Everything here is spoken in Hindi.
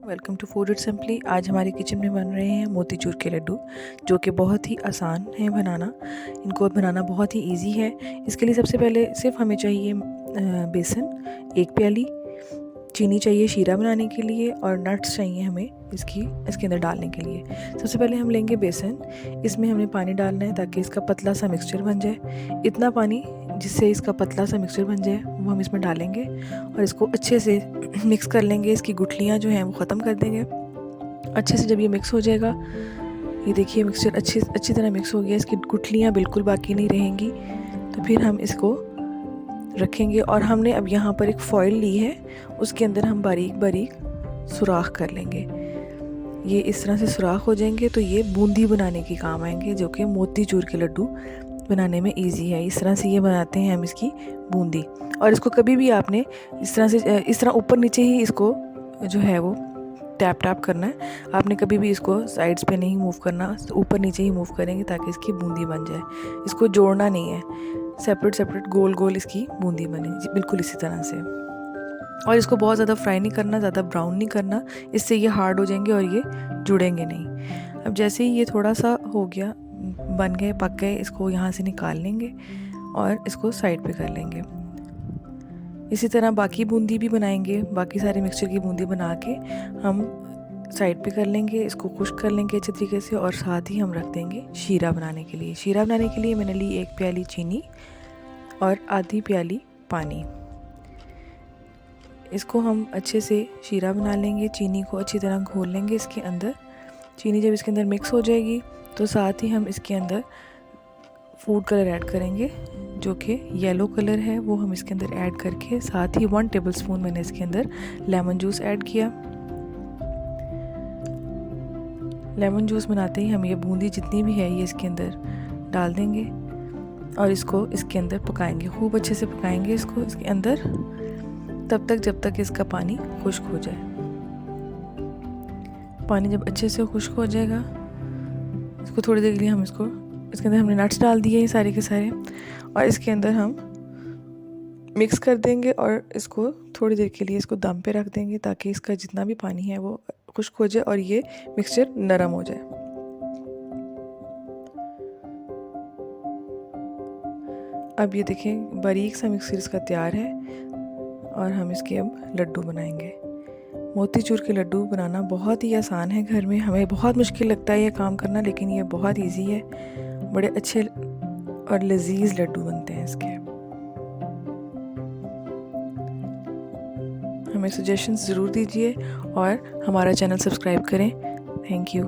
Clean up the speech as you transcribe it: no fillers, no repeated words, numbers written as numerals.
Welcome to food it simply. आज हमारे किचन में बन रहे हैं मोती चूर के लड्डू, जो कि बहुत ही आसान है बनाना। इनको बनाना बहुत ही इजी है। इसके लिए सबसे पहले सिर्फ हमें चाहिए बेसन, 1 प्याली, चीनी चाहिए शीरा बनाने के लिए, और नट्स चाहिए हमें इसके अंदर डालने के लिए। सबसे पहले हम लेंगे बेसन। इसमें हमें पानी डालना है ताकि इसका पतला सा मिक्सचर बन जाए। इतना पानी जिससे इसका पतला सा मिक्सचर बन जाए वो हम इसमें डालेंगे और इसको अच्छे से मिक्स कर लेंगे। इसकी गुठलियाँ जो हैं वो ख़त्म कर देंगे अच्छे से। जब ये मिक्स हो जाएगा, ये देखिए मिक्सचर अच्छी तरह मिक्स हो गया, इसकी गुठलियाँ बिल्कुल बाकी नहीं रहेंगी। तो फिर हम इसको रखेंगे और हमने अब यहाँ पर एक फॉइल ली है, उसके अंदर हम बारीक बारीक सुराख कर लेंगे। ये इस तरह से सुराख हो जाएंगे तो ये बूंदी बनाने के काम आएंगे, जो कि मोती चूर के लड्डू बनाने में इजी है। इस तरह से ये बनाते हैं हम इसकी बूंदी। और इसको कभी भी आपने इस तरह ऊपर नीचे ही इसको जो है वो टैप टैप करना है। आपने कभी भी इसको साइड्स पे नहीं मूव करना, ऊपर नीचे ही मूव करेंगे ताकि इसकी बूंदी बन जाए। इसको जोड़ना नहीं है, सेपरेट गोल गोल इसकी बूंदी बने बिल्कुल इसी तरह से। और इसको बहुत ज़्यादा फ्राई नहीं करना, ज़्यादा ब्राउन नहीं करना, इससे ये हार्ड हो जाएंगे और ये जुड़ेंगे नहीं। अब जैसे ही ये थोड़ा सा हो गया, बन गए, पक गए, इसको यहाँ से निकाल लेंगे और इसको साइड पे कर लेंगे। इसी तरह बाकी बूंदी भी बनाएंगे। बाकी सारे मिक्सचर की बूंदी बना के हम साइड पे कर लेंगे, इसको खुश्क कर लेंगे अच्छे तरीके से। और साथ ही हम रख देंगे शीरा बनाने के लिए। शीरा बनाने के लिए मैंने ली 1 प्याली चीनी और आधी प्याली पानी। इसको हम अच्छे से शीरा बना लेंगे। चीनी को अच्छी तरह घोल लेंगे इसके अंदर। चीनी जब इसके अंदर मिक्स हो जाएगी तो साथ ही हम इसके अंदर फूड कलर ऐड करेंगे, जो कि येलो कलर है, वो हम इसके अंदर ऐड करके साथ ही 1 टेबलस्पून मैंने इसके अंदर लेमन जूस ऐड किया। लेमन जूस बनाते ही हम ये बूंदी जितनी भी है ये इसके अंदर डाल देंगे और इसको इसके अंदर पकाएंगे। खूब अच्छे से पकाएंगे इसको इसके अंदर तब तक जब तक इसका पानी खुश्क हो जाए। पानी जब अच्छे से खुश्क हो जाएगा, इसको थोड़ी देर के लिए हम इसके अंदर हमने नट्स डाल दिए हैं सारे के सारे, और इसके अंदर हम मिक्स कर देंगे और इसको थोड़ी देर के लिए इसको दम पे रख देंगे ताकि इसका जितना भी पानी है वो खुश्क हो जाए और ये मिक्सचर नरम हो जाए। अब ये देखें बारीक सा मिक्सचर इसका तैयार है और हम इसके अब लड्डू बनाएंगे। मोती चूर के लड्डू बनाना बहुत ही आसान है। घर में हमें बहुत मुश्किल लगता है ये काम करना, लेकिन ये बहुत इजी है। बड़े अच्छे और लजीज लड्डू बनते हैं इसके। हमें सजेशंस ज़रूर दीजिए और हमारा चैनल सब्सक्राइब करें। Thank you.